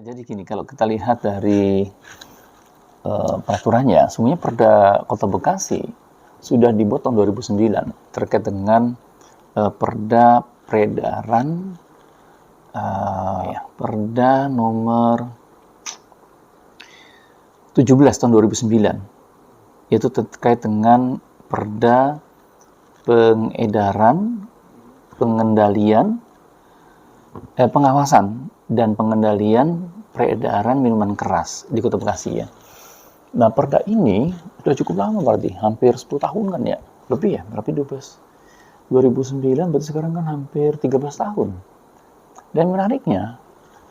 Jadi gini, kalau kita lihat dari peraturannya, semuanya Perda Kota Bekasi sudah dibuat tahun 2009 terkait dengan Perda Peredaran Perda nomor 17 tahun 2009, yaitu terkait dengan Perda Pengedaran, Pengendalian, pengawasan dan pengendalian peredaran minuman keras di Kota Bekasi ya. Nah, perda ini sudah cukup lama berarti, hampir 10 tahun kan ya? Lebih ya, berarti 2009 berarti sekarang kan hampir 13 tahun. Dan menariknya,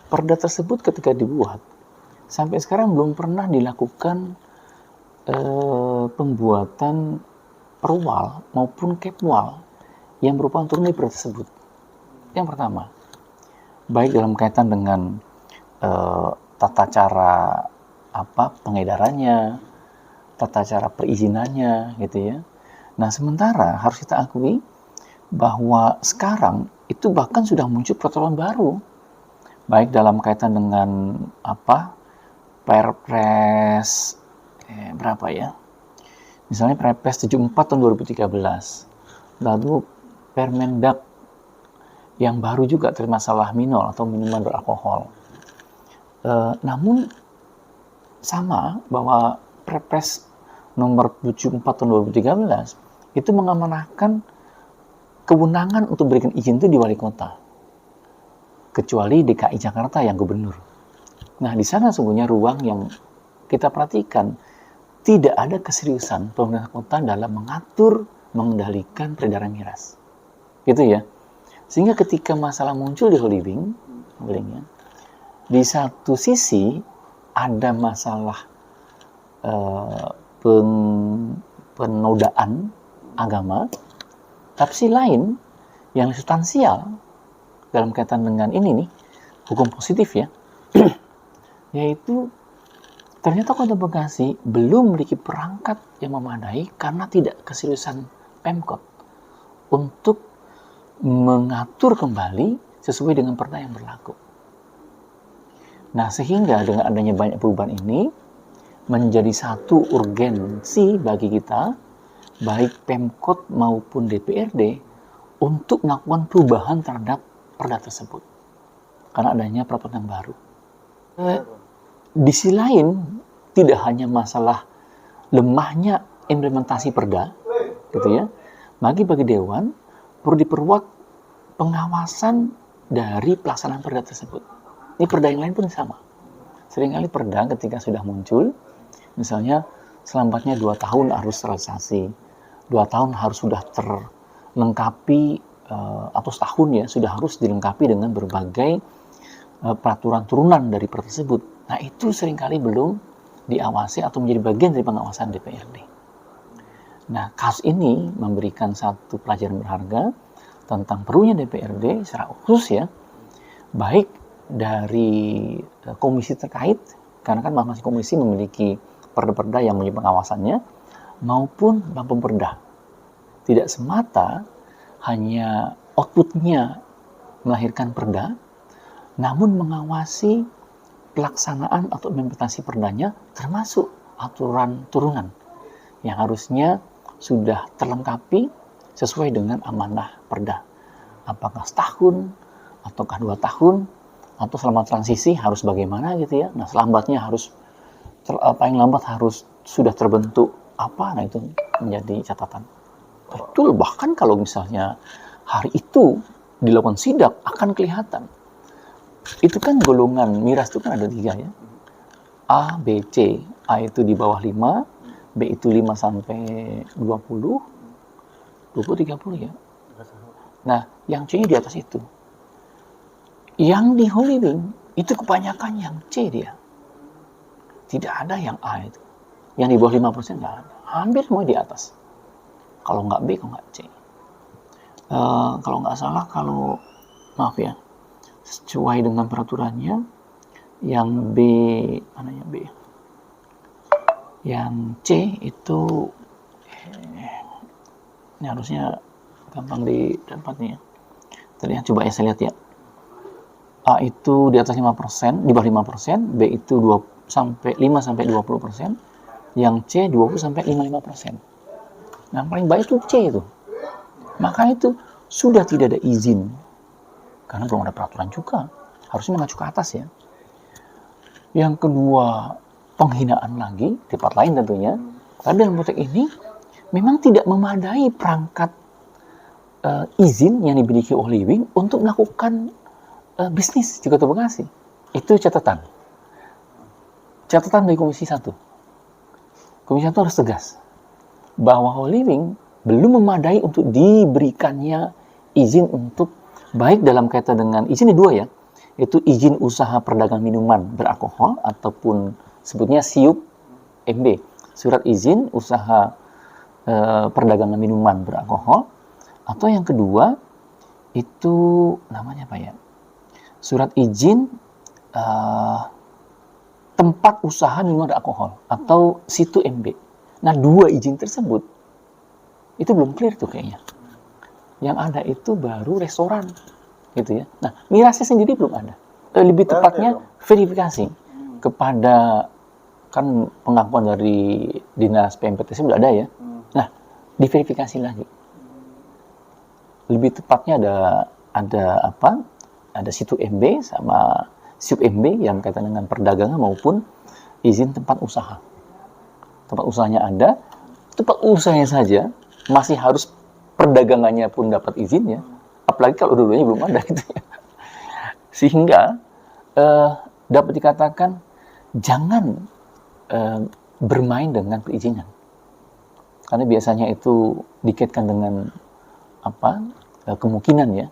perda tersebut ketika dibuat, sampai sekarang belum pernah dilakukan pembuatan perwal maupun capwal yang merupakan turun dari perda tersebut. Yang pertama, baik dalam kaitan dengan tata cara pengedarannya, tata cara perizinannya gitu ya. Nah, sementara harus kita akui bahwa sekarang itu bahkan sudah muncul peraturan baru, baik dalam kaitan dengan Perpres berapa ya? Misalnya Perpres 74 tahun 2013, lalu Permendak yang baru juga terkait masalah minol atau minuman beralkohol. Namun sama bahwa Perpres nomor 74 tahun 2013 itu mengamanahkan kewenangan untuk berikan izin itu di wali kota, kecuali DKI Jakarta yang gubernur. Nah, di sana sungguhnya ruang yang kita perhatikan tidak ada keseriusan pemerintah kota dalam mengatur, mengendalikan peredaran miras, gitu ya. Sehingga ketika masalah muncul di Holywing, di satu sisi ada masalah penodaan agama, tapi sisi lain yang substansial dalam kaitan dengan ini nih, hukum positif ya, yaitu ternyata Kota Bekasi belum memiliki perangkat yang memadai karena tidak keseriusan Pemkot untuk mengatur kembali sesuai dengan perda yang berlaku. Nah, sehingga dengan adanya banyak perubahan ini menjadi satu urgensi bagi kita, baik Pemkot maupun DPRD, untuk melakukan perubahan terhadap perda tersebut karena adanya peraturan yang baru. Di sisi lain, tidak hanya masalah lemahnya implementasi perda, gitu ya, bagi Dewan perlu diperkuat pengawasan dari pelaksanaan perda tersebut. Ini perda yang lain pun sama. Seringkali perda ketika sudah muncul, misalnya selambatnya 2 tahun harus realisasi, 2 tahun harus sudah terlengkapi, atau setahun ya, sudah harus dilengkapi dengan berbagai peraturan turunan dari perda tersebut. Nah, itu seringkali belum diawasi atau menjadi bagian dari pengawasan DPRD. Nah, kasus ini memberikan satu pelajaran berharga tentang perlunya DPRD secara khusus ya, baik dari komisi terkait, karena kan masing-masing komisi memiliki perda-perda yang menjadi pengawasannya, maupun Bapemperda. Tidak semata hanya outputnya melahirkan perda, namun mengawasi pelaksanaan atau implementasi perdanya, termasuk aturan turunan yang harusnya sudah terlengkapi sesuai dengan amanah perda. Apakah setahun, ataukah 2 tahun, atau selama transisi harus bagaimana gitu ya. Nah, selambatnya harus, paling lambat harus sudah terbentuk apa, nah itu menjadi catatan. Betul, bahkan kalau misalnya hari itu dilakukan sidak akan kelihatan. Itu kan golongan miras itu kan ada 3 ya. A, B, C. A itu di bawah 5, B itu 5 sampai 20, 30 ya. Nah, yang C di atas itu. Yang di Holywing itu kebanyakan yang C dia. Tidak ada yang A itu. Yang di bawah 5% nggak ada. Hampir semua di atas. Kalau nggak B, kalau nggak C. Kalau nggak salah, maaf ya, sesuai dengan peraturannya, yang B, mana ya B? Yang C itu, ini harusnya gampang didapatnya. Tadi coba ya saya lihat ya. A itu di atas 5%, di bawah 5%, B itu 5-20%, yang C 20-55%. Nah, paling baik itu C itu. Maka itu sudah tidak ada izin, karena belum ada peraturan juga, harusnya mengacu ke atas ya. Yang kedua, penghinaan lagi, di tempat lain tentunya. Tapi dalam konteks ini, memang tidak memadai perangkat izin yang dimiliki oleh Living untuk melakukan bisnis di Kota Bekasi. Itu catatan. Catatan dari Komisi 1. Komisi 1 harus tegas bahwa Living belum memadai untuk diberikannya izin untuk, baik dalam kaitan dengan izin dua ya, yaitu izin usaha perdagangan minuman beralkohol ataupun sebutnya SIUP MB, surat izin usaha perdagangan minuman beralkohol, atau yang kedua itu namanya apa ya, surat izin tempat usaha minuman beralkohol atau situ MB. Nah, dua izin tersebut itu belum clear tuh kayaknya. Yang ada itu baru restoran, gitu ya. Nah, mirasnya sendiri belum ada. Lebih tepatnya verifikasi kepada, kan pengakuan dari Dinas PMPTC sudah ada ya. Nah, diverifikasi lagi. Lebih tepatnya ada apa? Ada situ MB sama SIUP MB yang kaitan dengan perdagangan maupun izin tempat usaha. Tempat usahanya ada, tempat usahanya saja masih harus perdagangannya pun dapat izinnya, apalagi kalau dulunya belum ada gitu ya. Sehingga dapat dikatakan jangan bermain dengan perizinan, karena biasanya itu dikaitkan dengan apa, kemungkinan ya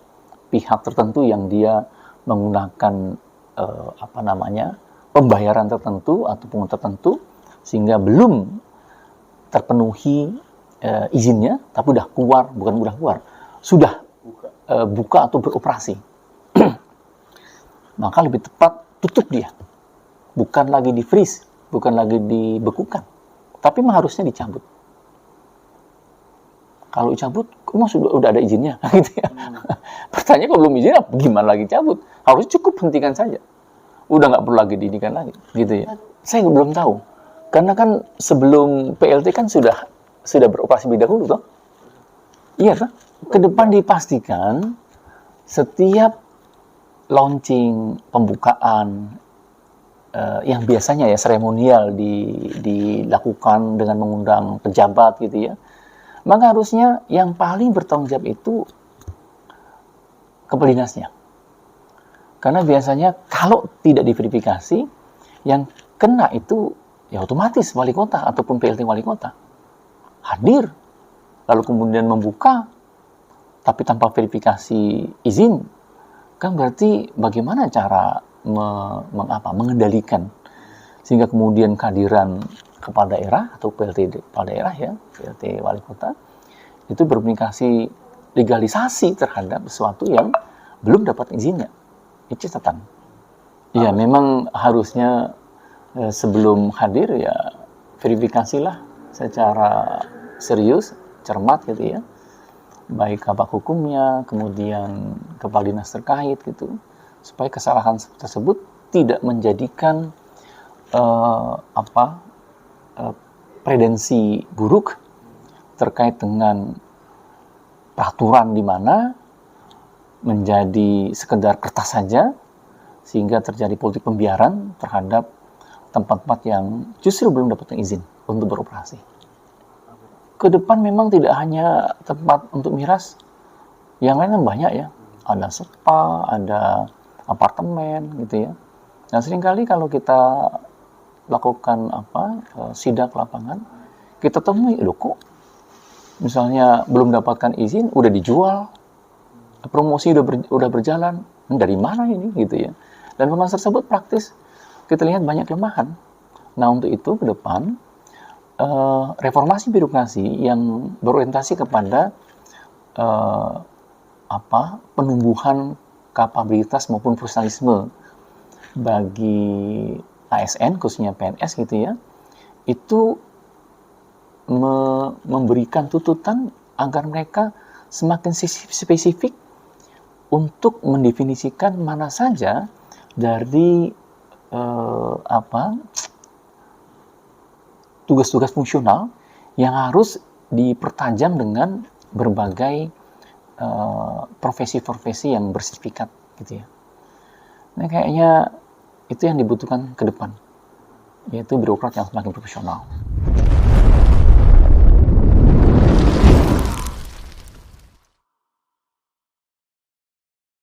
pihak tertentu yang dia menggunakan apa namanya, pembayaran tertentu atau pungut tertentu sehingga belum terpenuhi izinnya, tapi udah keluar, bukan udah keluar, sudah buka atau beroperasi. Maka lebih tepat tutup dia, bukan lagi di freeze, bukan lagi dibekukan, tapi harusnya dicabut. Kalau dicabut, emang udah ada izinnya, gitu ya. Pertanyaan kalau belum izin, gimana lagi cabut? Harusnya cukup hentikan saja, udah nggak perlu lagi didikan lagi, gitu ya. Saya belum tahu, karena kan sebelum PLT kan sudah beroperasi lebih dahulu, toh? Iya, toh? Ke depan dipastikan setiap launching, pembukaan yang biasanya ya seremonial dilakukan dengan mengundang pejabat gitu ya, maka harusnya yang paling bertanggung jawab itu kepala dinasnya. Karena biasanya kalau tidak diverifikasi, yang kena itu ya otomatis wali kota ataupun PLT wali kota hadir, lalu kemudian membuka, tapi tanpa verifikasi izin, kan berarti bagaimana cara mengendalikan sehingga kemudian kehadiran kepala daerah atau PLT kepala daerah ya, PLT wali kota itu berimplikasi legalisasi terhadap sesuatu yang belum dapat izinnya. Itu catatan. Ya, memang harusnya sebelum hadir ya verifikasilah secara serius, cermat gitu ya, baik kabak hukumnya, kemudian kepala dinas terkait gitu, supaya kesalahan tersebut tidak menjadikan predensi buruk terkait dengan peraturan di mana menjadi sekedar kertas saja, sehingga terjadi politik pembiaran terhadap tempat-tempat yang justru belum dapat izin untuk beroperasi. Ke depan memang tidak hanya tempat untuk miras, yang lain kan banyak ya, ada spa, ada apartemen gitu ya. Nah, seringkali kalau kita lakukan sidak lapangan, kita temui, loh kok misalnya belum dapatkan izin udah dijual, promosi udah berjalan, dari mana ini gitu ya. Dan pemasaran tersebut praktis kita lihat banyak kelemahan. Nah, untuk itu ke depan reformasi birokrasi yang berorientasi kepada penumbuhan kapabilitas maupun profesionalisme bagi ASN, khususnya PNS gitu ya, itu memberikan tuntutan agar mereka semakin spesifik untuk mendefinisikan mana saja dari tugas-tugas fungsional yang harus dipertajam dengan berbagai profesi-profesi yang bersertifikat gitu ya. Nah, kayaknya itu yang dibutuhkan ke depan, yaitu birokrat yang semakin profesional.